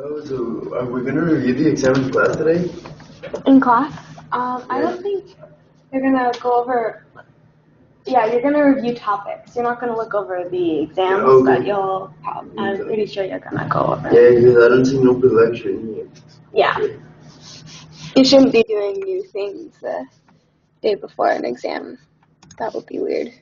Oh, so are we going to review the exam in class today? In class? I don't think you're going to go over, you're going to review topics. You're not going to look over the exams, but I'm pretty sure you're going to go over. Yeah, because I don't see no lecture in here. Yeah. You shouldn't be doing new things the day before an exam. That would be weird.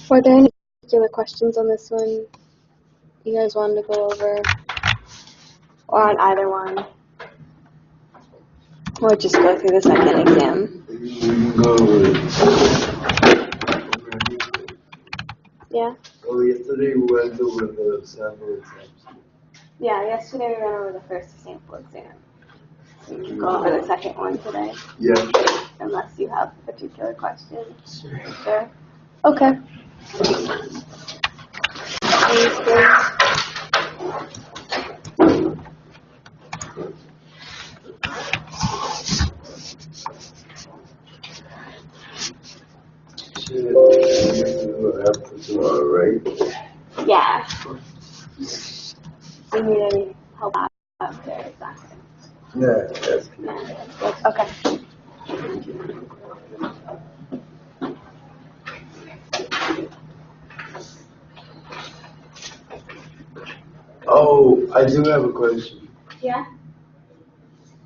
Were there any particular questions on this one you guys wanted to go over? Or on either one? Or just go through the second exam? We can go over it. Yeah? Well, yesterday we went over the sample exams. Yeah, yesterday we went over the first sample exam. So we can go over the second one today. Yeah. Unless you have particular questions. Sure. Okay. Tomorrow, right? Yeah. Do you need any help after that? Yeah, that's good. Yeah, that's good. Okay. Oh, I do have a question. Yeah?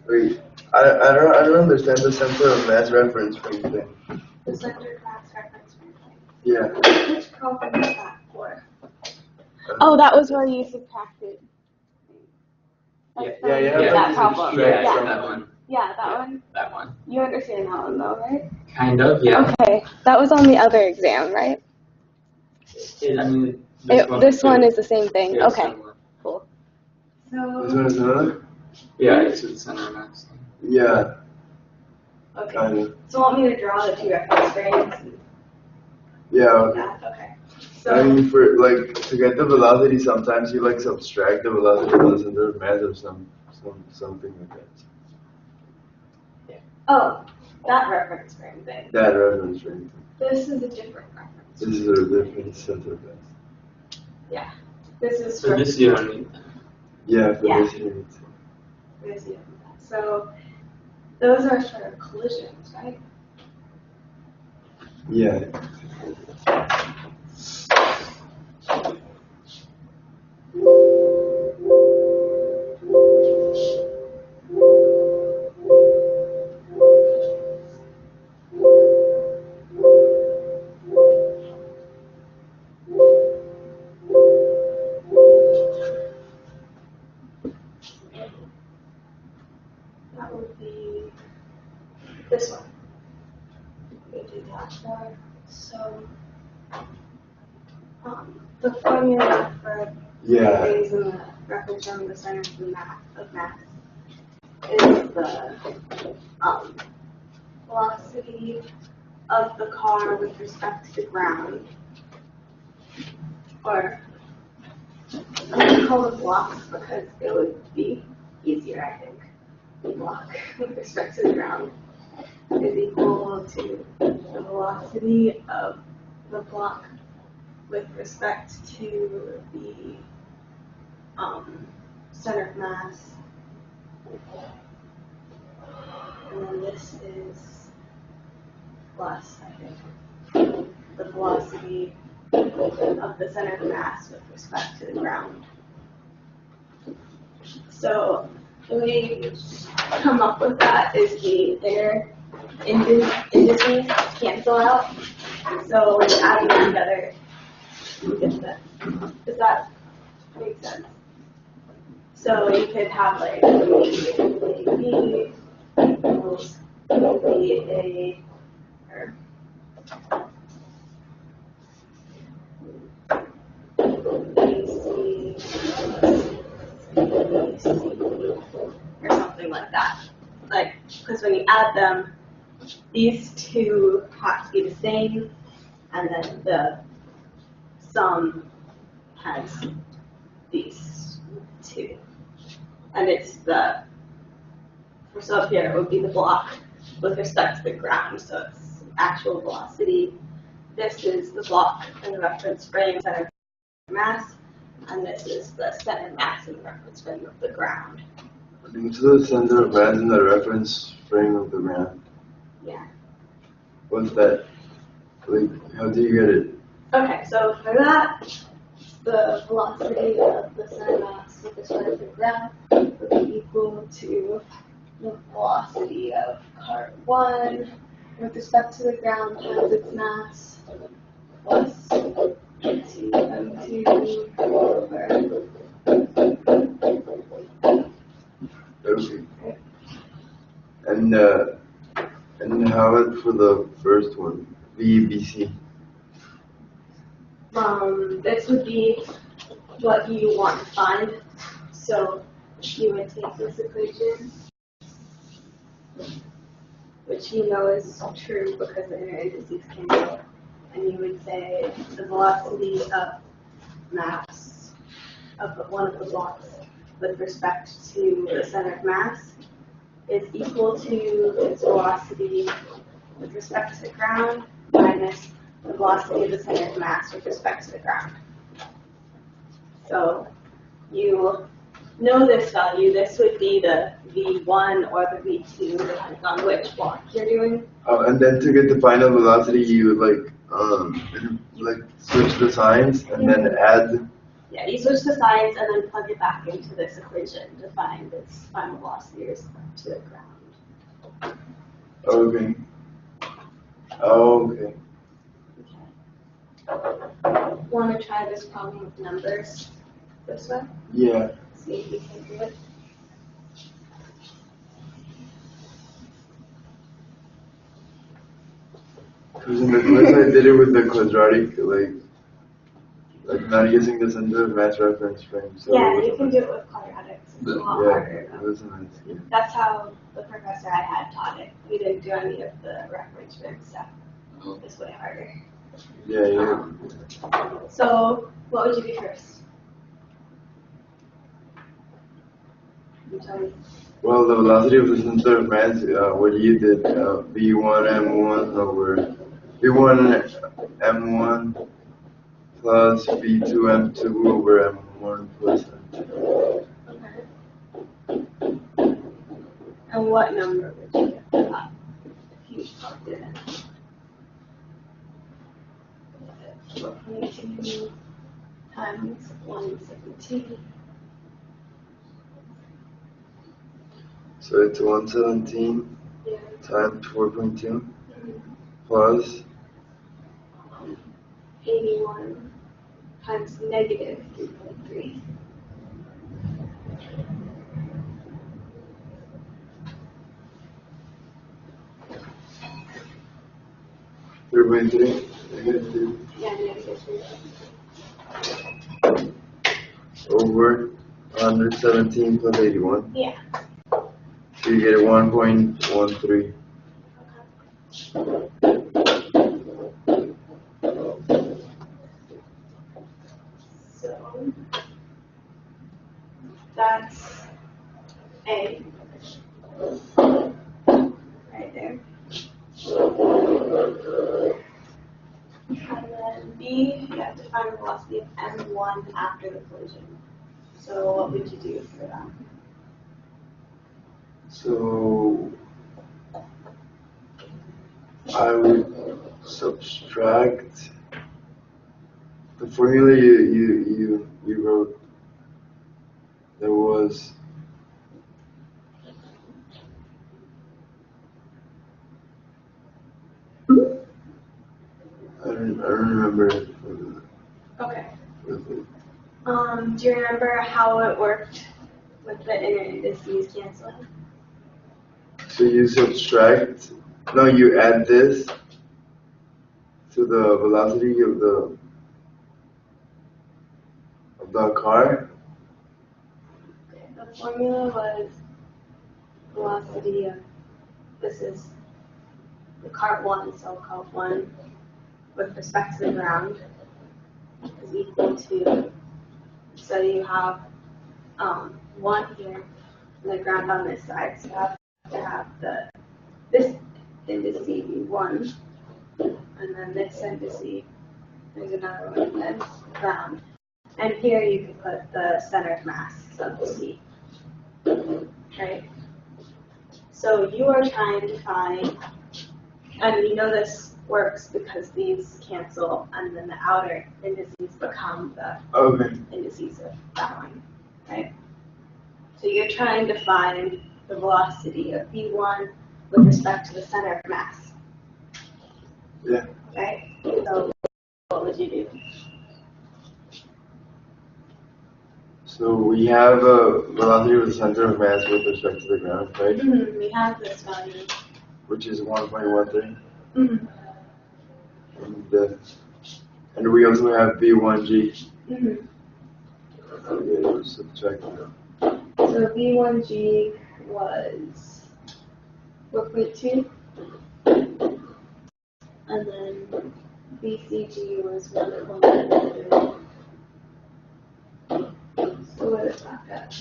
Wait, I don't understand the center of mass reference frame thing. The center of mass reference frame thing. Yeah. Which problem is that for? Oh, that was where you subtracted. That problem. Yeah, that one. Yeah, that one? That one. You understand that one though, right? Kind of, yeah. Okay, that was on the other exam, right? This one is the same thing. Yeah, okay, similar. Cool. This one is another? Yeah, it's the center of mass. Yeah. Okay. Kind of. So want me to draw the two reference frames? Yeah. Okay. Yeah, okay. So, I mean, for to get the velocity, sometimes you subtract the velocity of the center of mass or something like that. oh, that reference frame thing. That reference frame. This is a different reference. This is a different center of mass. Yeah. This is So this you don't need that. Yeah, for Yeah. this unit. This is so those are sort of collisions, right? Yeah. That would be this one. We do that one. So the formula for things in the reference frame of the center of mass is the velocity of the car with respect to the ground, or I'm going to call it blocks because it would be easier, I think. The block with respect to the ground is equal to the velocity of the block with respect to the center of mass. And then this is plus, I think, the velocity of the center of mass with respect to the ground. So the way you come up with that is the inner indices cancel out. So adding them together, you get that. Does that make sense? So you could have like AB equals BA or BC, or something like that. Like, because when you add them, these two have to be the same, and then the sum has these two. And it's the, so up here it would be the block with respect to the ground, so it's actual velocity. This is the block in the reference frame center mass, and this is the center mass in the reference frame of the ground. Into the center of mass in the reference frame of the ground. Yeah. What's that? Like, how do you get it? Okay, so for that, the velocity of the center mass with respect to the ground would be equal to the velocity of part 1 with respect to the ground times its mass plus 2m2 over. Okay. And how about for the first one, VBC? This would be what you want to find. So you would take this equation, which you know is true because the inner indices came out, and you would say the velocity of mass of one of the blocks with respect to the center of mass is equal to its velocity with respect to the ground minus the velocity of the center of mass with respect to the ground. So you know this value. This would be the V1 or the V2, depending on which block you're doing. And then to get the final velocity, you would like switch the signs and then add. Yeah, you switch the signs and then plug it back into this equation to find its final velocity with respect to the ground. Okay. Okay. Want to try this problem with numbers this way? Yeah. See if you can do it. Because in the quiz I did it with the quadratic, like not using the center of mass reference frame. So Yeah, you can do it with quadratics. It's a lot harder. Yeah, it was nice. Yeah. That's how the professor I had taught it. We didn't do any of the reference frame stuff. It's way harder. Yeah. So, what would you do first? You tell me. Well, the velocity of the center of mass, what you did, V1 M1 over V1 M1 plus V2 M2 over M1 plus M2. Okay. And what number would you get for that if you plugged it in? 22 times 117. So it's 117 Yeah. times 4.2 plus 81 times negative 3.3. Yeah, negative 3. Over 117 plus 81. Yeah. So you get 1.13. So that's A. Right there. And then B, you have to find the velocity of M1 after the collision. So what would you do for that? So I would subtract the formula you wrote. There was I don't remember it. Okay. Do you remember how it worked with the inner indices canceling. So you subtract, no, you add this to the velocity of the car. Okay, the formula was velocity of, this is the car 1, so car 1 with respect to the ground is equal to, so you have 1 here and the ground on this side, so you have to have this indice be 1, and then this indice, there's another one, and then ground. And here you can put the center of mass, so C, right? So you are trying to find, and you know this works because these cancel, and then the outer indices become the indices of that one, right? So you're trying to find the velocity of V1 with respect to the center of mass. Yeah. Right? So what would you do? So we have a velocity of the center of mass with respect to the ground, right? Mm-hmm. We have this value. Which is 1.13. Mm-hmm. And we also have V1G. Mm-hmm. Okay, we'll subtract that. So V1G was 4.2, and then VCG was 1.3. So what is that?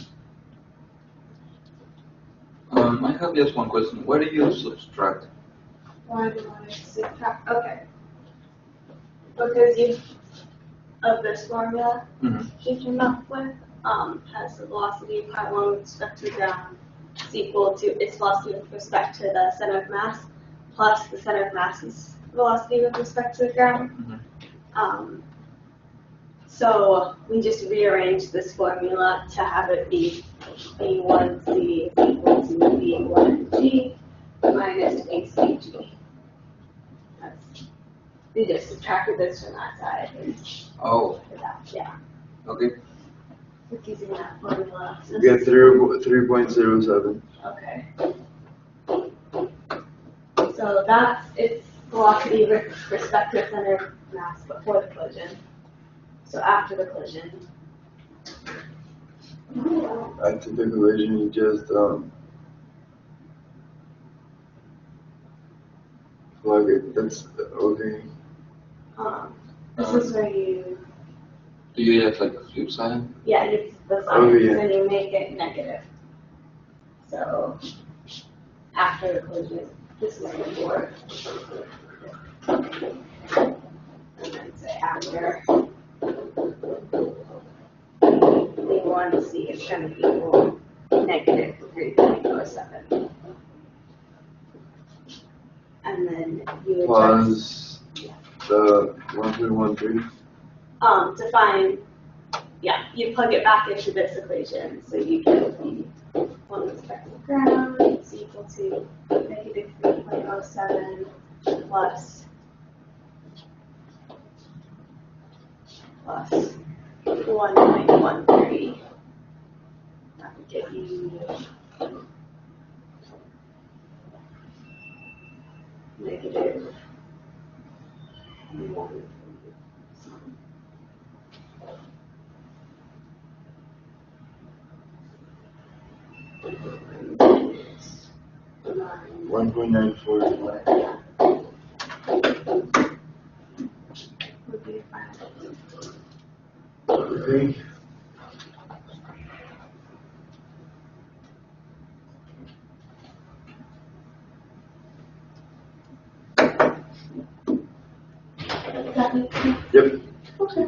I have just one question. Why do you subtract? Why do I subtract? Okay. Because of this formula you came up with, has the velocity of part 1 with respect to the ground is equal to its velocity with respect to the center of mass plus the center of mass's velocity with respect to the ground. So we just rearranged this formula to have it be V1C is equal to V1G minus VCG. We just subtracted this from that side. Oh. Yeah. Okay. With using that formula. We get 3.07. Okay. So that's its velocity with respect to the center of mass before the collision. So after the collision. After the collision, you just plug it. That's okay. This is where you. Do you have like a flip side? Yeah, it's the sign, and you make it negative. So after the collision, this is before. And then say after. V1C is going to equal negative 3.07. And then you plus the 1.13. To find, yeah, you plug it back into this equation, so you get the one with respect to the ground is equal to negative 3.07 plus 1.13. That would give you negative 1. 1.94. Would be fine. Okay. Does that make sense? Yep. Okay.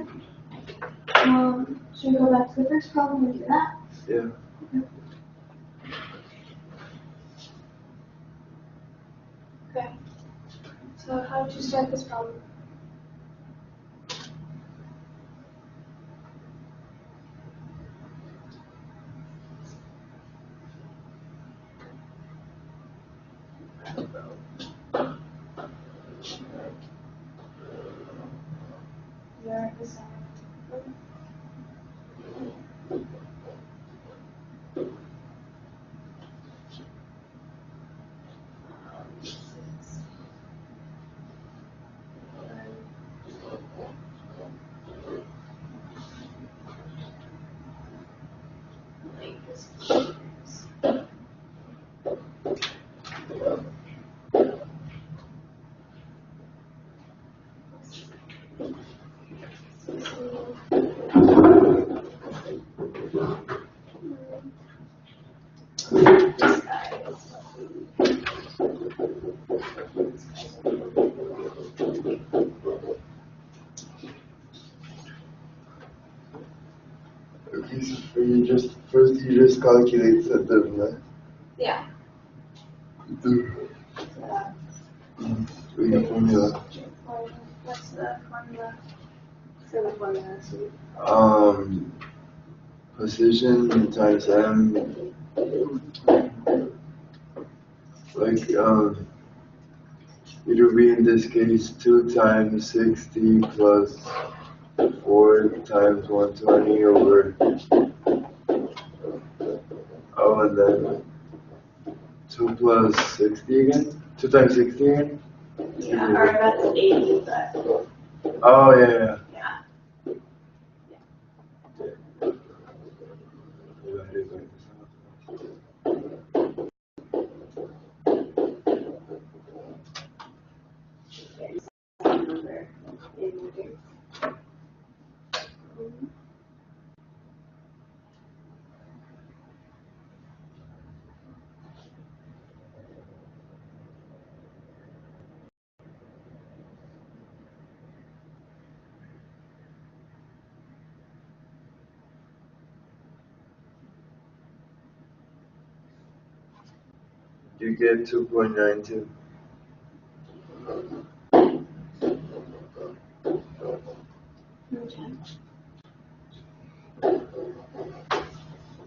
Should we go back to the first problem and do that? Yeah. Okay. So how would you start this problem? You're at the center. Okay, so you just calculate center of mass. Yeah. With your formula. What's the formula? For the formula, Position times m, like it will be in this case 2 times 60 plus 4 times 120 over, and then 2 plus 60 again? 2 times 60 again? yeah, or that's 80, but Oh, yeah. yeah. Number in meters. You get 2.92. Okay.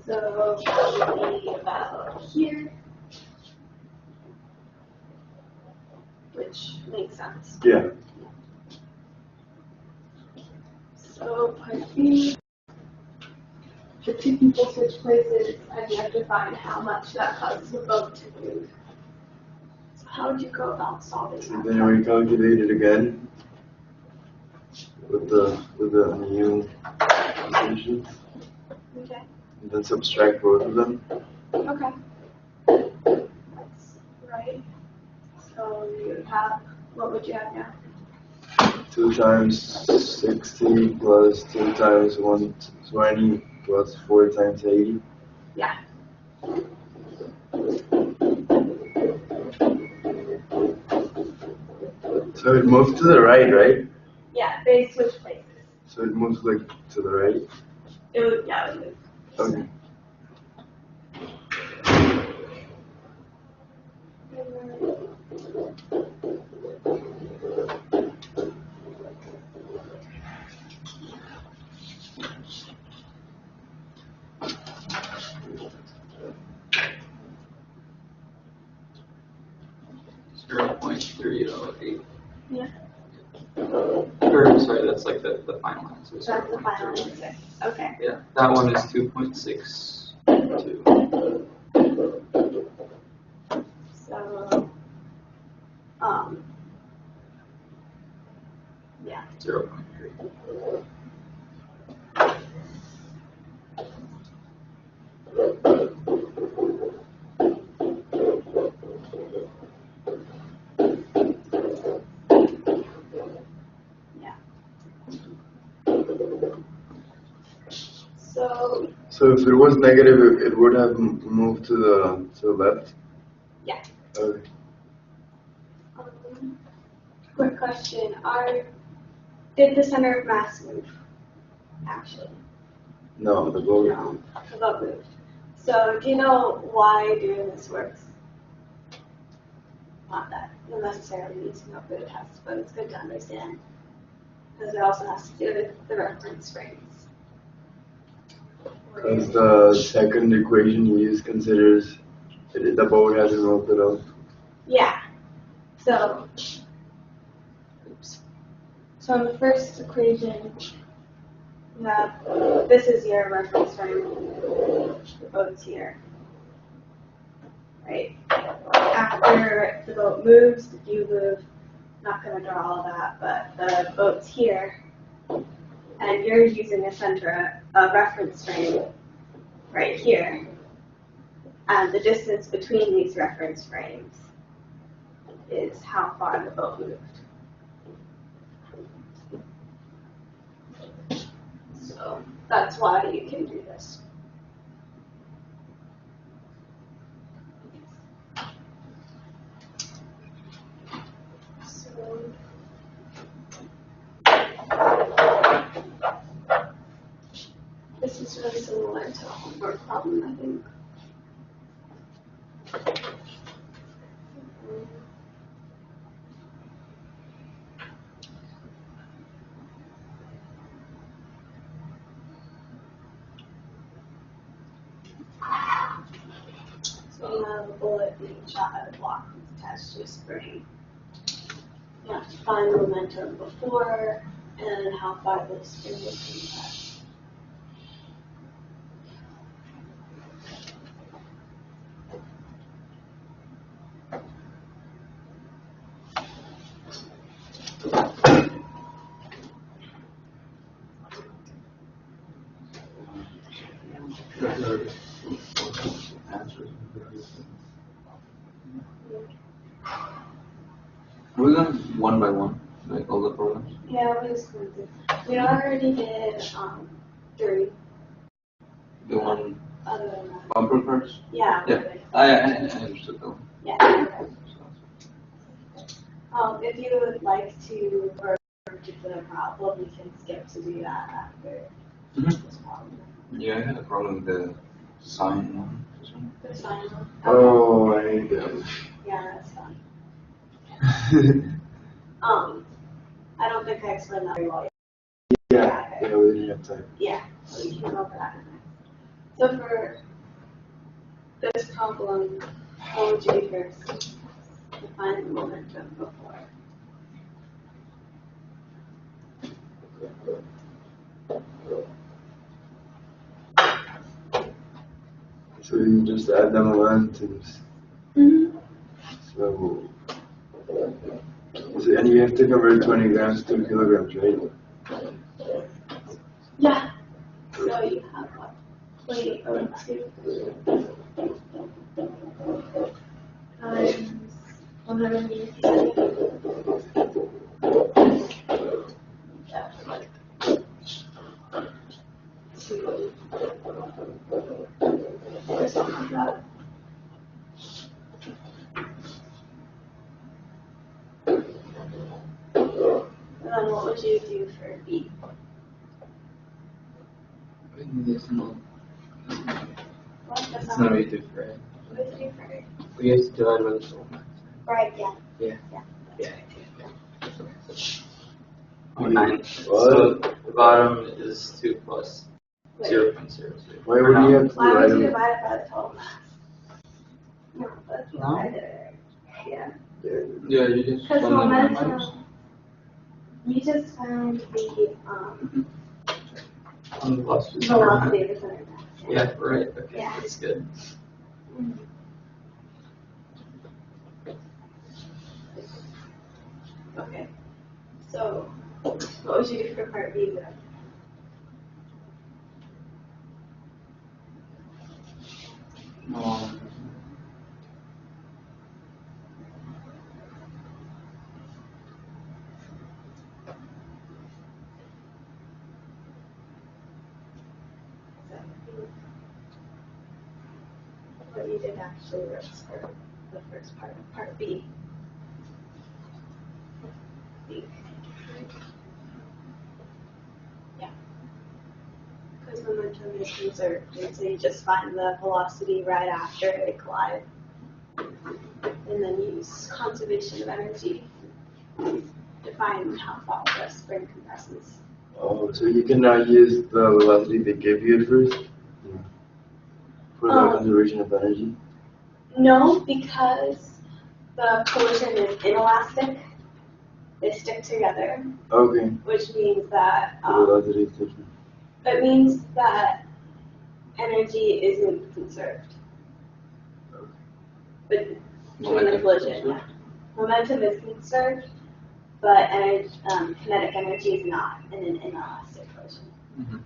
So that would be about here, which makes sense. Yeah. So part B, the two people switch places and you have to find how much that causes the boat to move. So how would you go about solving that? Then we calculate it again with the new equations. Okay. And then subtract both of them. Okay. That's right. So you have, what would you have now? 2 times 60 plus 2 times 120 plus 4 times 80. Yeah. So it moves to the right? Yeah, they switch places. So it moves like to the right? It would, yeah, it would move. Okay. .308. Yeah. Or, sorry, that's like the final answer. That's the final answer. Okay. Yeah, that one is 2.62. So, yeah. 0.3. Yeah. So, So if it was negative, it would have moved to the left? yeah. Okay. Quick question. Did the center of mass move, actually? No, the boat. No, the boat moved. So, do you know why doing this works? Not that you'll necessarily need to know for the test, but it's good to understand. Because it also has to do with the reference frames. Because the second equation you use considers the boat hasn't moved at all. Yeah. So, oops. So in the first equation, you have, this is your reference frame, the boat's here, right? After the boat moves, you move, not going to draw all of that, but the boat's here, and you're using a reference frame right here, and the distance between these reference frames is how far the boat moved. So that's why you can do this. similar to a homework problem, I think. So you have a bullet being shot at a block that's attached to a spring. You have to find the momentum before and how far the spring is from that. We're going one by one, like all the problems. Yeah, we just going to. We already did 3. The one Other than that. bumper cars? Yeah. Yeah, I understood that one. Yeah. Okay. If you would like to work on a particular problem, we can skip to do that after this problem. Yeah, I had a problem with the sign one. The sign one? Oh, I hate that. Yeah, that's fine. I don't think I explained that very well. Yeah, we didn't have time. Yeah, so we can go over that next. So for this problem, what would you do first? Define the momentum before. So you just add the momentums. Mm-hmm. So, and you have to convert 20 grams to kilograms, right? Yeah. So you have what? 20.02 times 180. That's like 2 or something like that. And then what would you do for B? It's not, What? That's it's not really different. What would you do for A? We have to divide by the total mass. Right, yeah. Yeah. Yeah. Yeah. Oh, 9. So the bottom is 2 plus Wait. 0.02. Why would you have to Why would you divide divide it by the total mass? No, that's No? what I did. Yeah. Yeah, you just Because found the minus. momentum, you just found the On the plus is velocity of the center of mass. Yeah, right. Okay, Yeah. that's good. Okay. So, what would you do for part B then? What you did actually was for the first part, part B. B. Yeah. Because momentum is conserved, and so you just find the velocity right after they collide. And then use conservation of energy to find how far the spring compresses. Oh, so you cannot use the velocity they gave you at first? For the conservation of energy? No, because the collision is inelastic. They stick together, Okay. which means that The velocity is different. it means that energy isn't conserved. But during the collision, yeah. Momentum is conserved, but kinetic energy is not in an inelastic collision.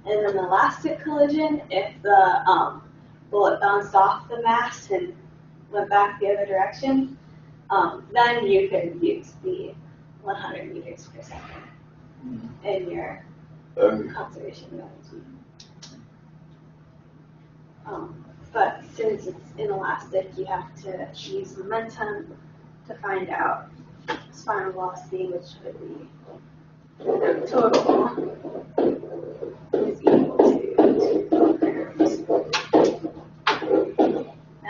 In an elastic collision, if the bullet bounced off the mass and went back the other direction, then you could use the 100 meters per second in your conservation of energy. But since it's inelastic, you have to use momentum to find out spinal velocity, which would be total is equal to 2 kilograms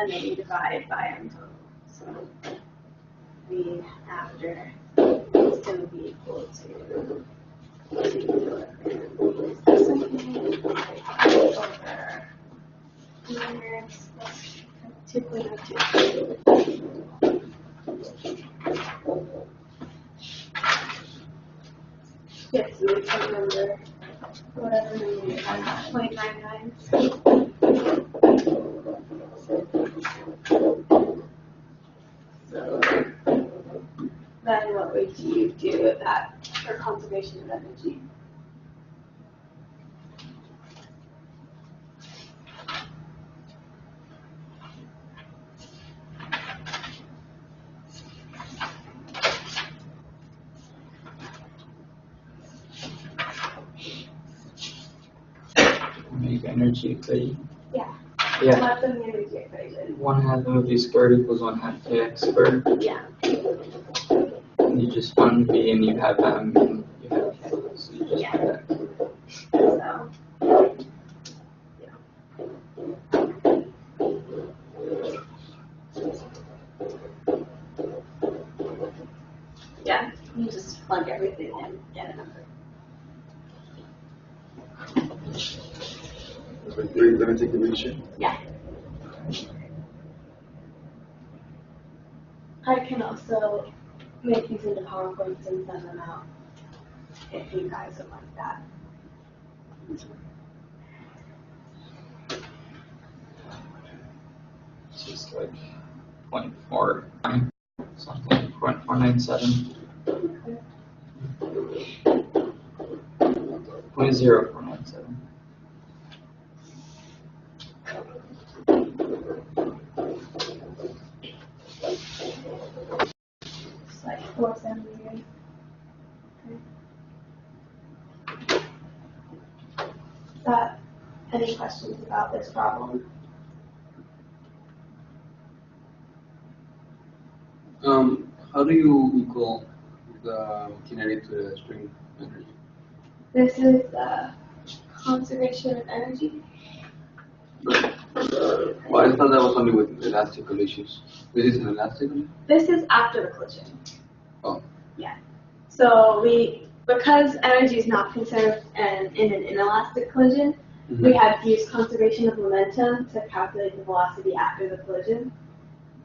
and then you divide by m total. So V after is going to be equal to 2 kilograms per second over kilograms plus 2.02. Yes, so it's a number, whatever number you have, 0.99. So then what would you do with that for conservation of energy? Make energy equation. Yeah. Yeah. What's the energy equation? 1/2 mv squared equals 1/2 kx squared. Yeah. And you just find v and you have m and you have k. So you just put that. So, yeah, you just plug everything in, get a number. Wait, let me take a picture. Yeah. I can also make these into PowerPoints and send them out if you guys would like that. It's just like 0.49, something, 0.497. 0.0497. It's like 4 centimeters. Any questions about this problem? How do you equal the kinetic to the string energy? This is conservation of energy. Well, I thought that was only with elastic collisions. This is an elastic collision? This is after the collision. Oh. Yeah. So because energy is not conserved in an inelastic collision, we have used conservation of momentum to calculate the velocity after the collision.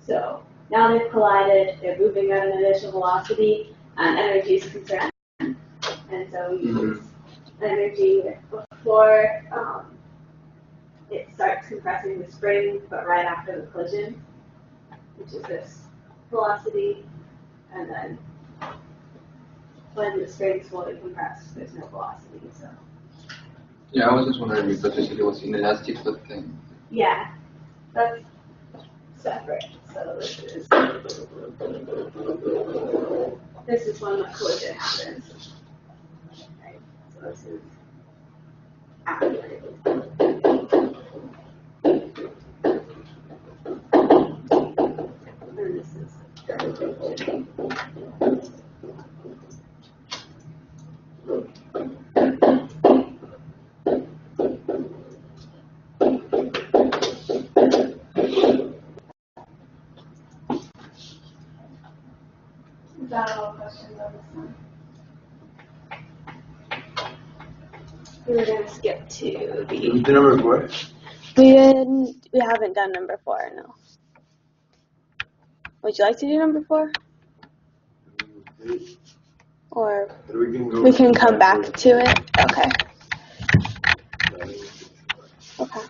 So now they've collided, they're moving at an initial velocity, and energy is conserved. And so we use energy before it starts compressing the spring, but right after the collision, which is this velocity, and then when the spring is fully compressed, there's no velocity. So Yeah, I was just wondering because they said it was inelastic, but then. yeah, that's separate. So this is when the collision happens. Right? So this is after. And this is Is that all questions on this one? We're going to skip to the. The number 4? We haven't done number 4, no. Would you like to do number 4? Or we can come back to it? Okay. Okay.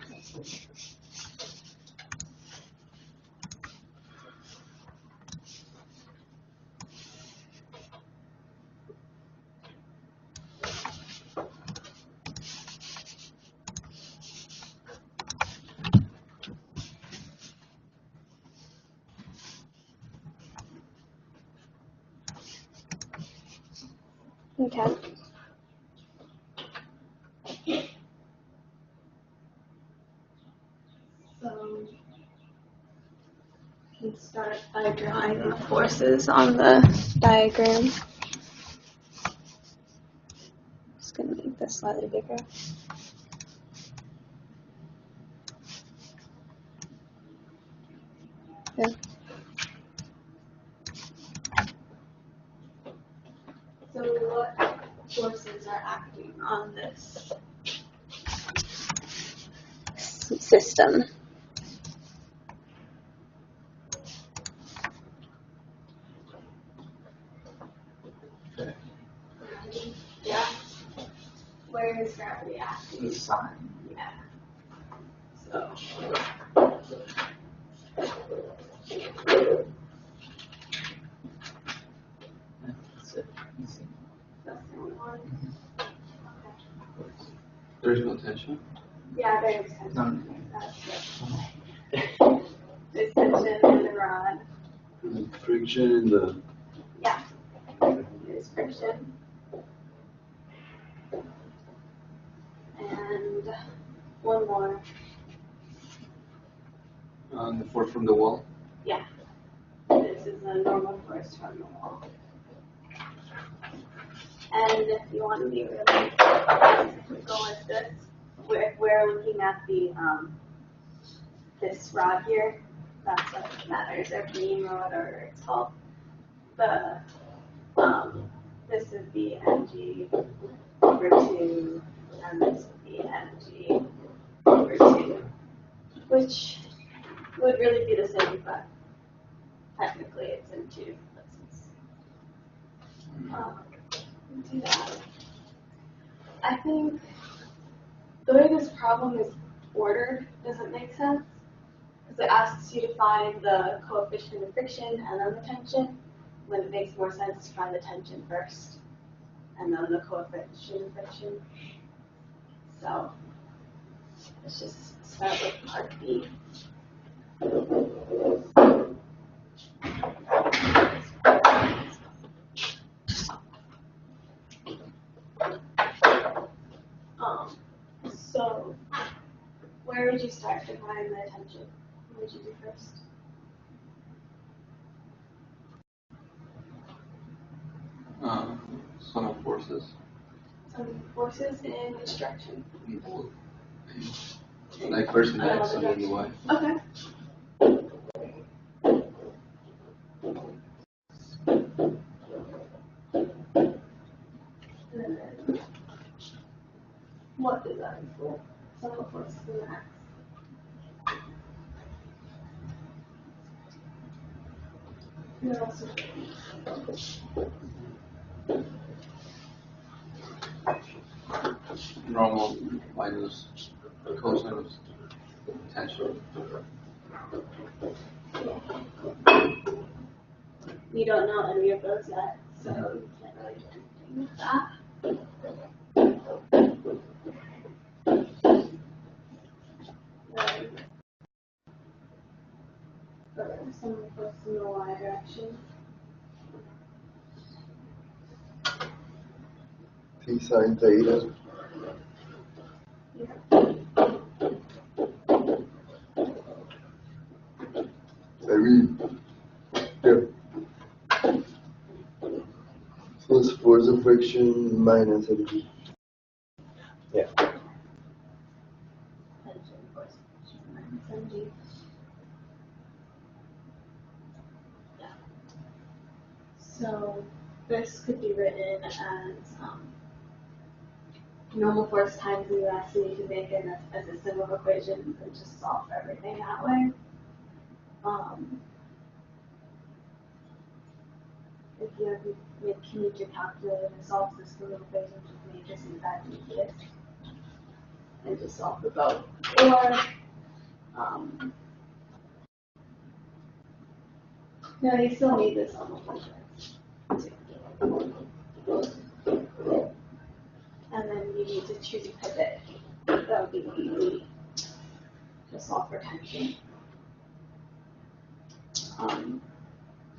Okay. So we can start by drawing the forces on the diagram. Just going to make this slightly bigger. Yeah. So what forces are acting on this? System. Yeah. Where is gravity acting? The sign. Yeah. So. That's it. Easy. That's the only one. There's no tension. Yeah, there's tension. No. That's it. There's tension in the rod. Friction in the. Yeah. There's friction. And one more. The force from the wall. Yeah. This is a normal force from the wall. And if you want to be really go with this, we're looking at the this rod here. That's what matters, or beam or whatever it's called. The this is the mg over 2, and this is the mg over 2, which would really be the same, but technically it's in 2 places. Do that. I think the way this problem is ordered doesn't make sense, because it asks you to find the coefficient of friction and then the tension, when it makes more sense to find the tension first and then the coefficient of friction. So let's just start with part B. So where would you start to find the tension? What would you do first? Sum of forces. Some forces in which direction? Like first in the X and then the Y. Okay. What is that equal? Sum of forces in the X. And also Normal minus cosine of tension. you don't know any of those yet, so you can't really do anything with that. Some of forces in the Y direction. P sine theta. I mean, yeah. Plus force of friction minus energy. Yeah. Tension, force, minus energy. Yeah. So this could be written as normal force times the velocity. You can make it as a sum of equations and just solve everything that way. If you have can use your calculator to solve system equations, you may just use that easiest and just solve the both. Or no, you still need this on the and then you need to choose a pivot. That would be easy to solve for tension.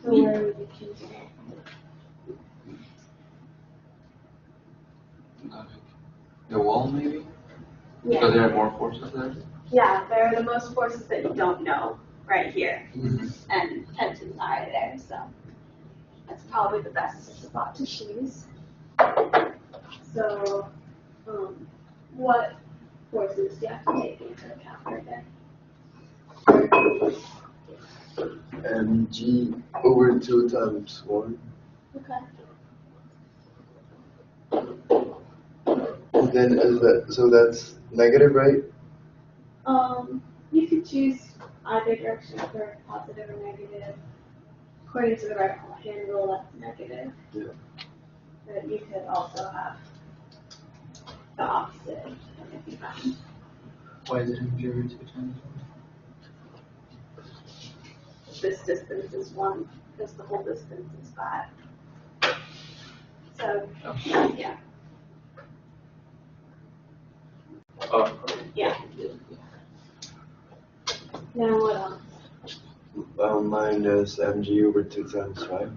So where would you choose it? The wall maybe? Yeah. Because there are more forces there? Yeah, there are the most forces that you don't know right here. Mm-hmm. And tensions are there, so that's probably the best spot to choose. So, what forces do you have to take into account right there? mg over 2 times 1. Okay. And then is that, so that's negative, right? You could choose either direction for positive or negative. According to the right hand rule, that's negative. Yeah. But you could also have the opposite if you found. Why is it mg over 2 times 1? This distance is 1, because the whole distance is 5. So, yeah. Oh. Yeah. Now what else? Minus mg over 2 times 5.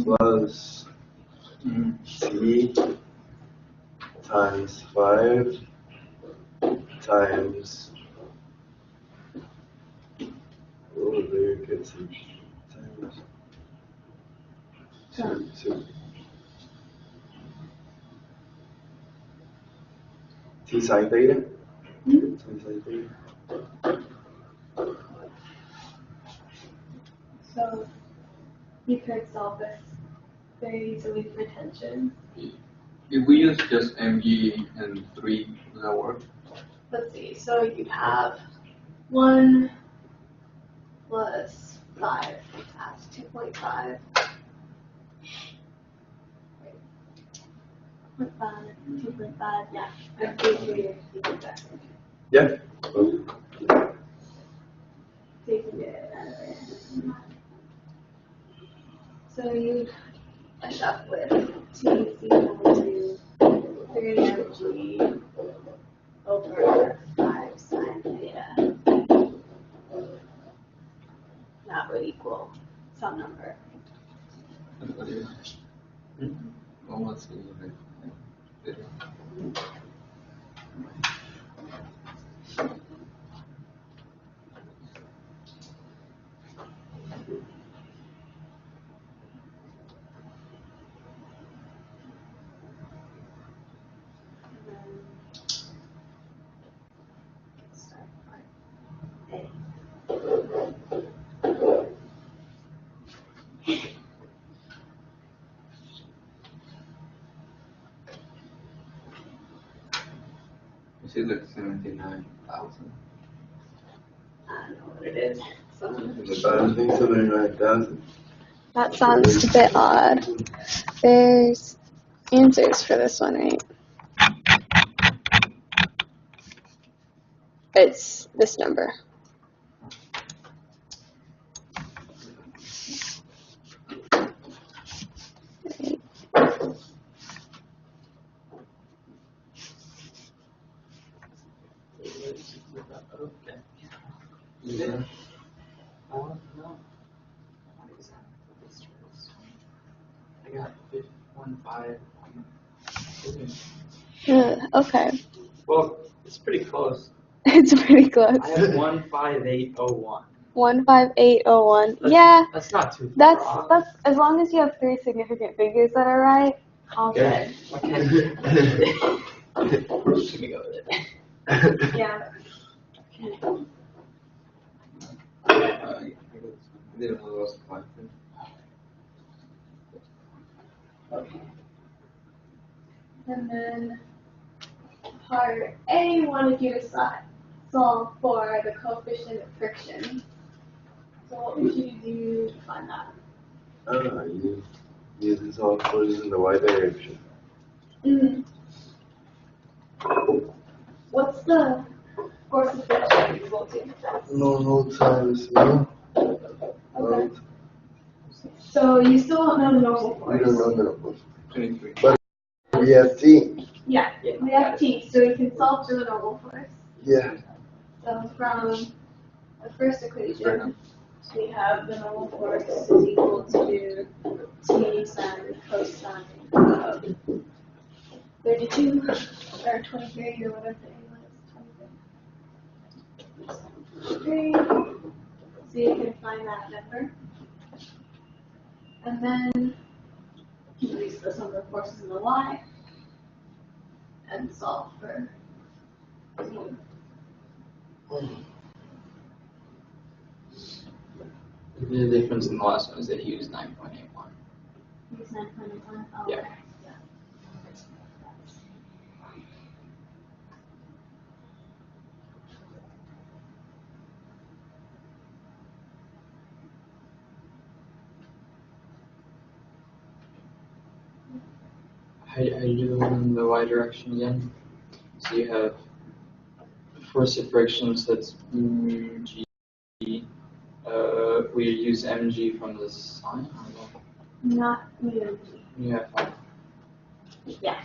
Plus t times 5 times, oh, there it gets times 2. T sine theta? T sine theta. So, you could solve this very easily for tension. If we use just mg and 3, does that work? Let's see, so you have 1 plus 5 at 2.5. 2.5, yeah. I'm pretty sure you're exactly. Yeah. So you can get it out of it. So you end up with T is equal to 3 mg over 5 sine theta. That would equal some number. Well, let's see. Start part A. You see like 79,000. I don't know what it is. So, I think 79,000. That sounds a bit odd. There's answers for this one, right? It's this number. Okay. Yeah. Oh, no. What is that? This is- I got 1.5. Okay. Well, it's pretty close. It's pretty close. I have 15801. 15801. Yeah, That's not too far that's off. as long as you have 3 significant figures that are right, all good. Okay. Let me go with it. yeah. I didn't know there was a point. And then part A wanted you to solve for the coefficient of friction. So what would you do to find that? You use this all forces in the y direction. What's the force of friction equal to? Normal times mu. Okay. So you still don't know the normal We force. don't know the number. 23. But we have t. Yeah, we have T, so you can solve for the normal force. Yeah. So from the first equation, we have the normal force is equal to T sine cosine of 32 or 23 or whatever it was. 23. So you can find that number. And then you use the sum of forces in the y and solve for The difference in the last one is that he used 9.81. Use 9.81? Oh, Yeah. okay. Yeah. How do you do the one in the y direction again? So you have force of friction, so that's G. We use mg from the sign. Not mu. Yeah. Yeah.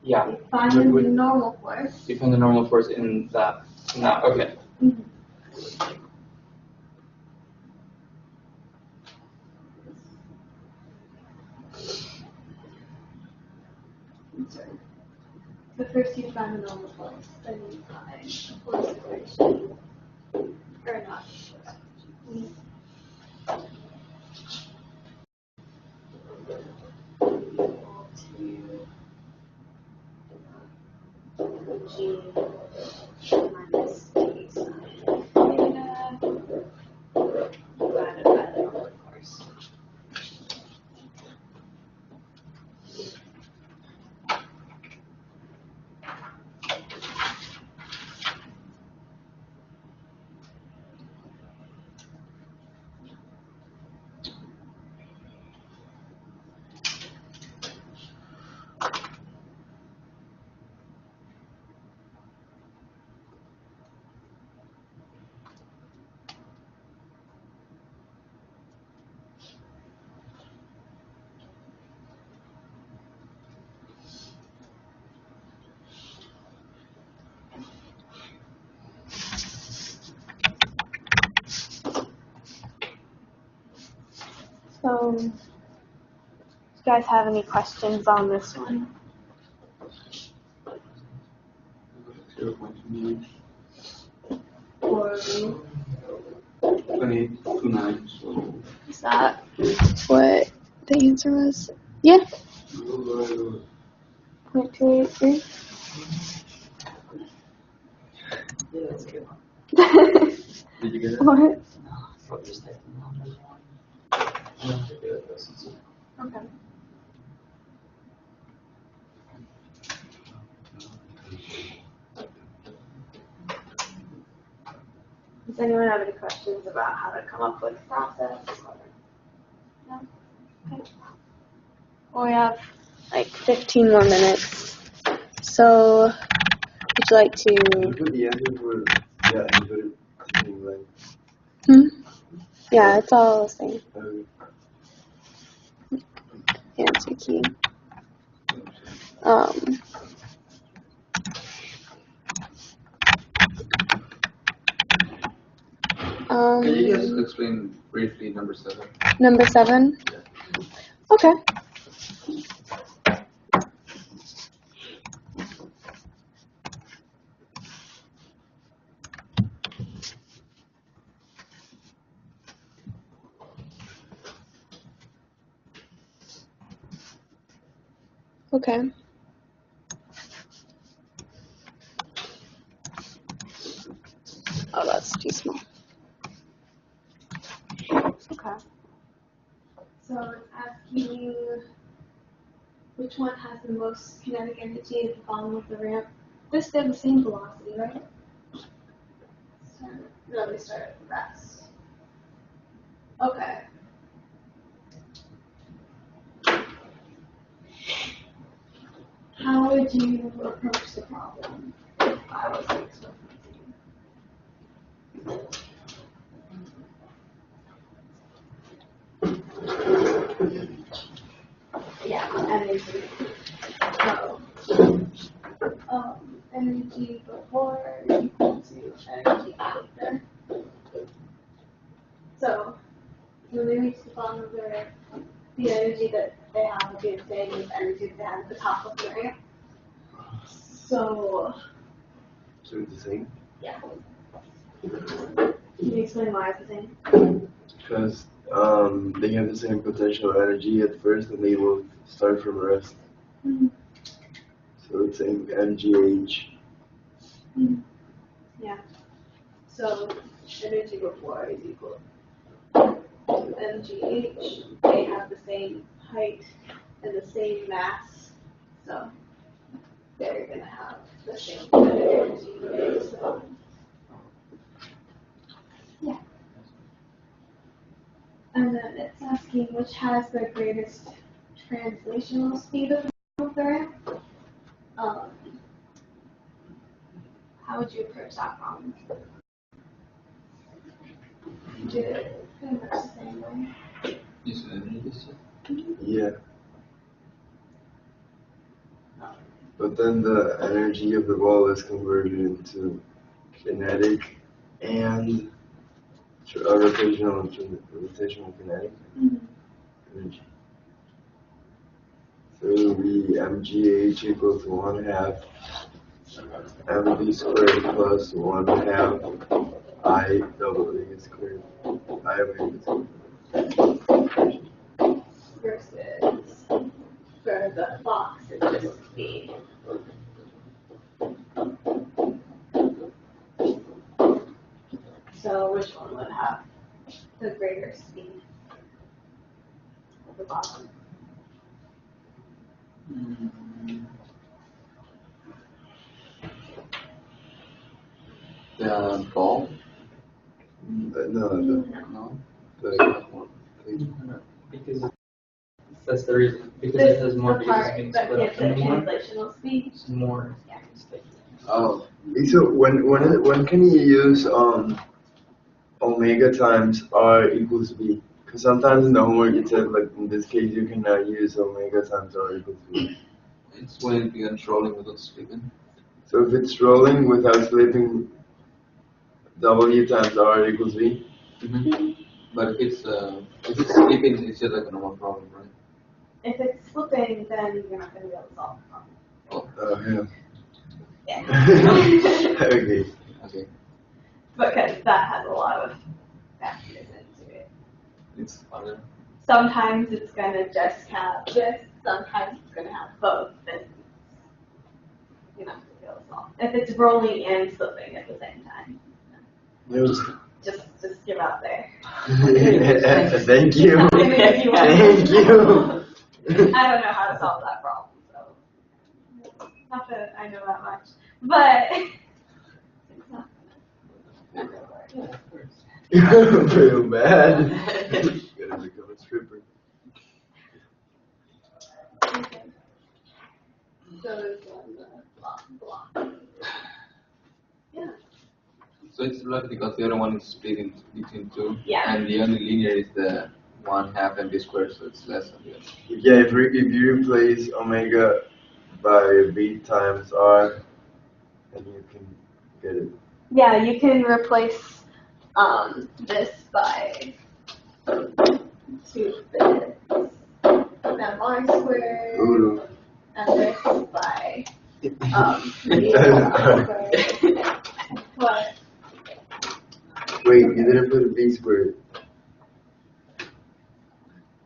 Yeah. You find the normal force. You find the normal force in that. Okay. Mm-hmm. So first you find the normal force, then you find force of friction. Or not force of friction. Equal to G minus D sine theta divided by the normal force. So, do you guys have any questions on this one? 0.29. Or 28.29. So. Is that what the answer was? Yeah. 0.283. Yeah, that's a good one. Did you get it? What? I'll just take the numbers one. I don't have to do it this one. okay. Does anyone have any questions about how to come up with the process? No? Okay. Well, we have like 15 more minutes. So, would you like to? You put the answer for, yeah, you put it in like, Yeah, it's all the same. uh, Answer key. Can you just explain briefly number 7? Number 7? Yeah. Okay. Okay. Oh, that's too small. Okay. So it's asking you which one has the most kinetic energy at the bottom of the ramp. This did the same velocity, right? No, we start at the rest. Okay. How would you approach the problem if I was the experiment team? Yeah, energy. So, energy before equal to energy after. So, when they reach the bottom of the ramp, the energy that they have would be the same as the energy that they have at the top of the ramp. So it's the same. yeah. Can you explain why it's the same? Because they have the same potential energy at first, and they will start from rest. Mm-hmm. So it's same MGH. Yeah. So energy before is equal to mgh. They have the same height and the same mass, so they're gonna have the same energy. So yeah. And then it's asking which has the greatest translational speed of the ramp. How would you approach that problem? Do it pretty much the same way. Is it energy stuff? Yeah. But then the energy of the ball is converted into kinetic and rotational kinetic energy. So it will be mgh equals 1/2 mv squared plus 1/2 I double A squared. I omega squared. Versus for the box, it's just speed. So which one would have the greater speed at the bottom? The ball? No, No. Because that's the reason. Because it has more because it's being But split it's up the more. translational speed. It's more. Yeah. Oh. So when can you use omega times r equals b? Because sometimes in the homework it says like in this case you cannot use omega times r equals b. It's when it begins rolling without sleeping. So if it's rolling without slipping, w times r equals b. But if it's sleeping, it's just like a normal problem, right? If it's flipping, then you're not going to be able to solve the problem. Oh Yeah. yeah. Okay. Okay. Because that has a lot of factors into it. It's other. Sometimes it's going to just have this, sometimes it's going to have both. And you're not going to be able to solve. If it's rolling and slipping at the same time. Just give out there. Thank you. I'm gonna give you one. Thank you. I don't know how to solve that problem, so not that I know that much, but it's not gonna work. Real bad. Gotta become a stripper. Okay. So it's on the block. Yeah. So it's like because the other one is split in between two. Yeah. And the only linear is the 1/2 mv squared, so it's less than the other. Yeah, if you replace omega by b times r, then you can get it. Yeah, you can replace this by 2 bits mr squared, Ooh. and this by b squared. What? Wait, you didn't put a b squared.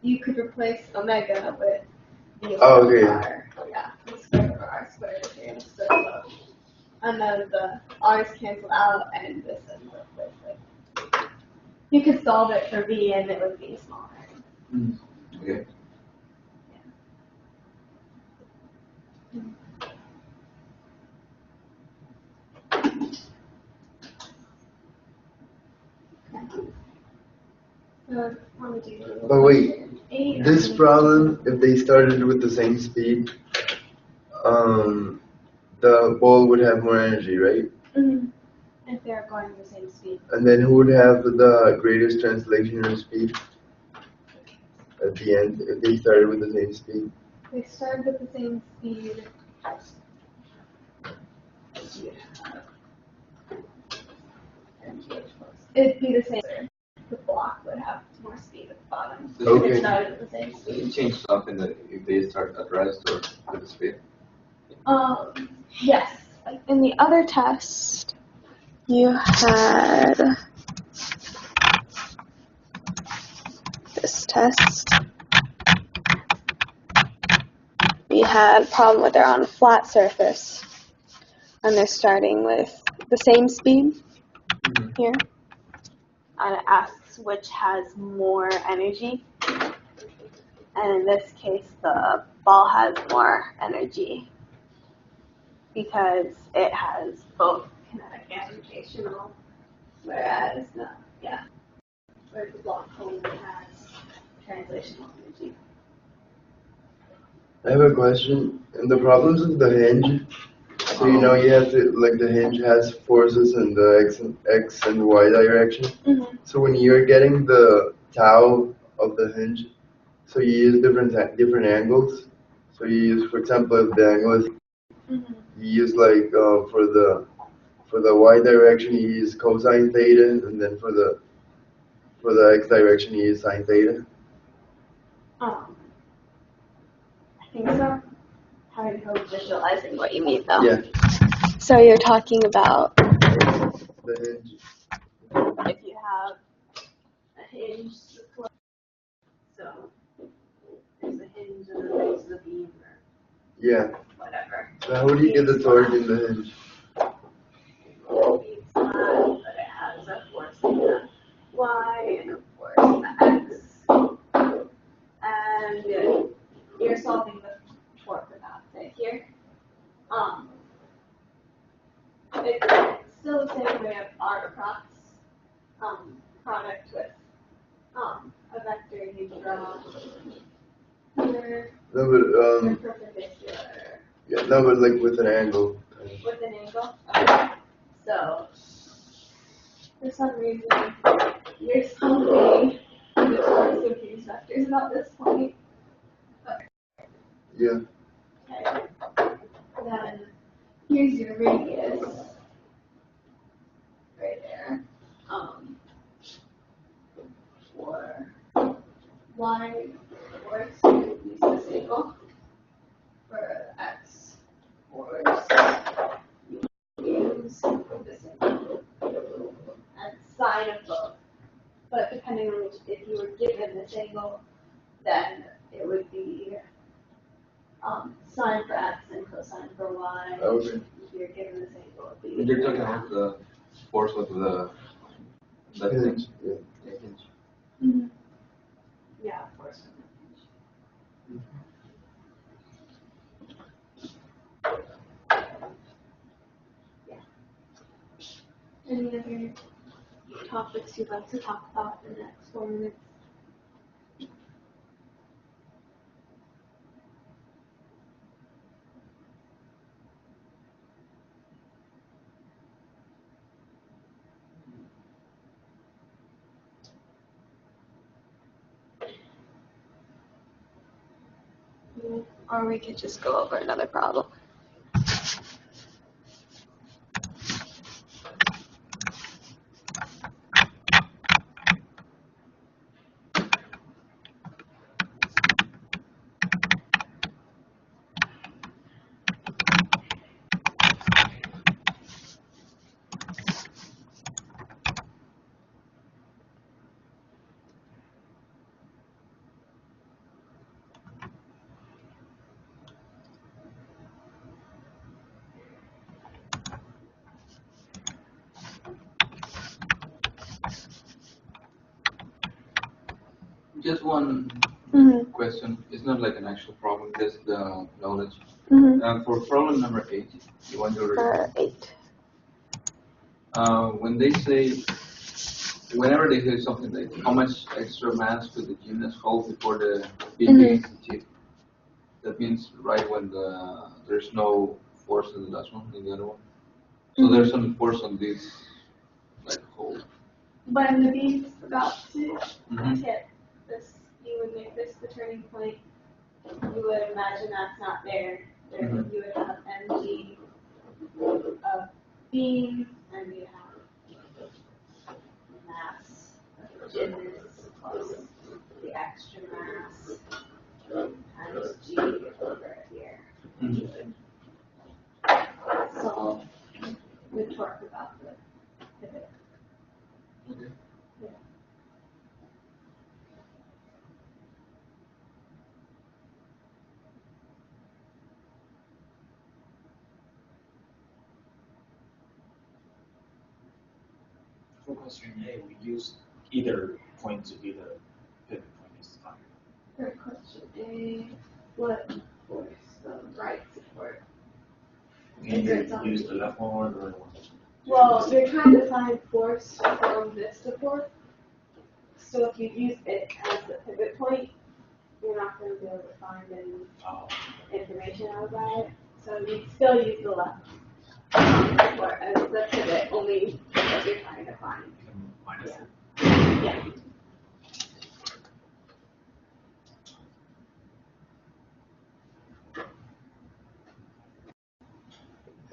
You could replace omega with b Oh, okay. r. Yeah, b squared over r squared if you're going to split both. And then the r's cancel out and this ends up with like, you could solve it for b and it would be smaller. Okay. So, want to do But wait, eight, this problem, if they started with the same speed, the ball would have more energy, right? if they're going the same speed. And then who would have the greatest translational speed at the end if they started with the same speed? They started with the same speed. It'd be the same. The block would have more speed at the bottom. Okay. If it started at the same Does speed. it change something that if they start at rest or with the speed? Yes. In the other test, you had this test. We had a problem with they're on a flat surface and they're starting with the same speed Mhm. here, and it asks which has more energy. And in this case, the ball has more energy because it has both Kinetic and rotational, whereas whereas the block only has translational energy. I have a question. In the problems of the hinge, so you know you have to, like the hinge has forces in the x and y direction. Mm-hmm. So when you're getting the tau of the hinge, so you use different angles. So you use, for example, if the angle is, Mm-hmm. you use like for the y direction you use cosine theta, and then for the x direction you use sine theta. I think so. Having trouble visualizing what you mean though. Yeah, So you're talking about the hinge. If you have a hinge, so there's a hinge and then there's the beam or Yeah. whatever. So how do you get the torque in the hinge? The beam's flat, but it has a force in the y and a force in the x. And you're solving the torque without it here. It's still the same way of R cross product with a vector you draw here, No, but your perpendicular yeah, no, but like with an angle. with an angle. Okay. So for some reason you're solving the torques of these vectors about this point. Yeah. Okay. Then here's your radius right there. For y force, use this angle. For x force, use this angle. And sine of both. But depending on which, if you were given this angle, then it would be sine for x and cosine for y. Okay. If you're given this angle, it would be. You're talking about the force of that Hinge. hinge. Yeah. Yeah, hinge. Mm-hmm. Yeah, force from the hinge. Any other topics you'd like to talk about in the next 4 minutes? or we could just go over another problem. Just one Mm-hmm. question. It's not like an actual problem, just the knowledge. Mm-hmm. For problem number 8, you want to read? 8. When they say, whenever they say something like, how much extra mass could the gymnast hold before the beam begins to tip? That means right when there's no force in the last one, in the other one. So there's some force on this, like hold. When the beam's about to Mhm. hit this, you would make this the turning point. You would imagine that's not there. Mhm. You would have mg of beam, and you have mass of gymnast plus the extra mass times g over here. Mhm. You would solve the torque about the pivot. Okay. for constraint A, we use either point to be the pivot point is fine. Third question A, what force the right support? We can either use the left one or the right one. Well, you're trying to find force from this support. So if you use it as the pivot point, you're not going to be able to find any information out about it. So you still use the left support as the pivot, only because you're trying to find. Minus it. Yeah.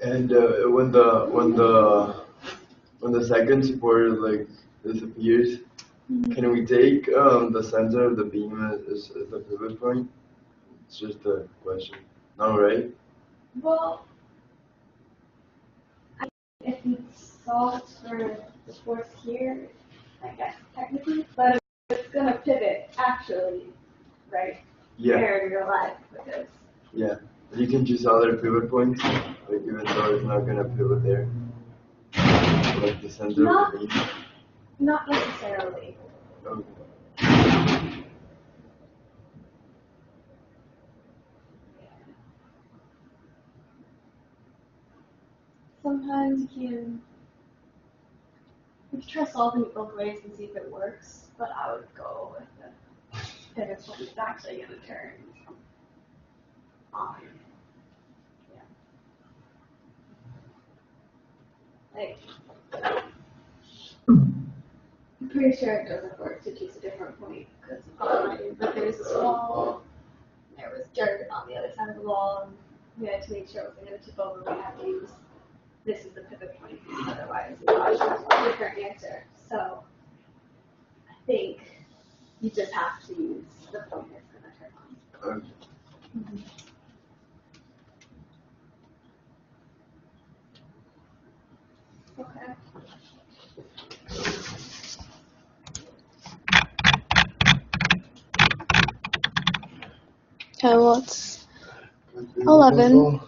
And when the second support like disappears, can we take the center of the beam as the pivot point? It's just a question. No, right? Well, if you solve for the force here, I guess technically, but it's going to pivot actually, right? Yeah. Here in real life, because Yeah. You can choose other pivot points, like even though it's not gonna pivot there. Like the center of the beam. not necessarily. Okay. Sometimes you can try solving it both ways and see if it works, but I would go with the pivot point is actually going to turn on. Yeah. Like, I'm pretty sure it doesn't work to choose a different point because but there's this wall, there was dirt on the other side of the wall, and we had to make sure it wasn't going to tip over. We had to use this is the pivot point, otherwise it was a different answer. So I think you just have to use the point that's going to turn on. Okay. Okay. Okay, well, it's 11.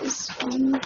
This one.